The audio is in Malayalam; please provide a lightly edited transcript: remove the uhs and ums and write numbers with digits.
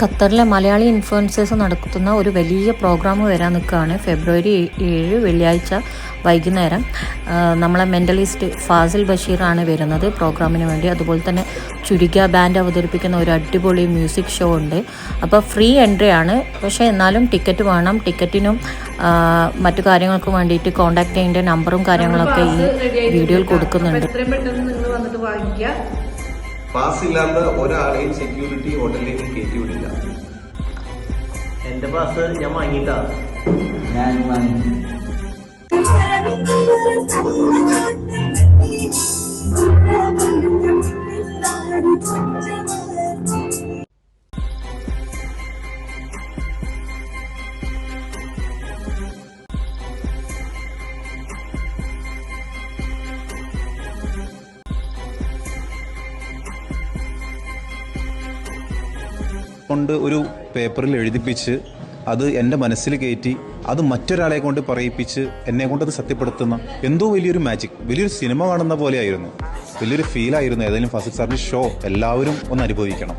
ഖത്തറിലെ മലയാളി ഇൻഫ്ലുവൻസേഴ്സ് നടത്തുന്ന ഒരു വലിയ പ്രോഗ്രാം വരാൻ നിൽക്കുകയാണ്. ഫെബ്രുവരി 7 വെള്ളിയാഴ്ച വൈകുന്നേരം. നമ്മളെ മെൻ്റലിസ്റ്റ് ഫാസിൽ ബഷീറാണ് വരുന്നത് പ്രോഗ്രാമിന് വേണ്ടി. അതുപോലെ തന്നെ ചുരിക ബാൻഡ് അവതരിപ്പിക്കുന്ന ഒരു അടിപൊളി മ്യൂസിക് ഷോ ഉണ്ട്. അപ്പോൾ ഫ്രീ എൻട്രി ആണ്, പക്ഷേ എന്നാലും ടിക്കറ്റ് വേണം. ടിക്കറ്റിനും മറ്റു കാര്യങ്ങൾക്കും വേണ്ടിയിട്ട് കോൺടാക്ട് ചെയ്യേണ്ട നമ്പറും കാര്യങ്ങളൊക്കെ ഈ വീഡിയോയിൽ കൊടുക്കുന്നുണ്ട്. പാസ് ഇല്ലാത്ത ഒരാളെയും സെക്യൂരിറ്റി ഹോട്ടലിലേക്ക് കയറ്റി വിടില്ല. എന്റെ പാസ് ഞാൻ വാങ്ങിട്ടാ. ഞാൻ വാങ്ങി. കൊണ്ട് ഒരു പേപ്പറിൽ എഴുതിപ്പിച്ച് അത് എൻ്റെ മനസ്സിൽ കയറ്റി അത് മറ്റൊരാളെ കൊണ്ട് പറയിപ്പിച്ച് എന്നെ കൊണ്ട് അത് സത്യപ്പെടുത്തുന്ന എന്തോ വലിയൊരു മാജിക്, വലിയൊരു സിനിമ കാണുന്ന പോലെയായിരുന്നു. വലിയൊരു ഫീലായിരുന്നു. ഏതായാലും ഫാസിൽ സാറിൻ്റെ ഷോ എല്ലാവരും ഒന്ന് അനുഭവിക്കണം.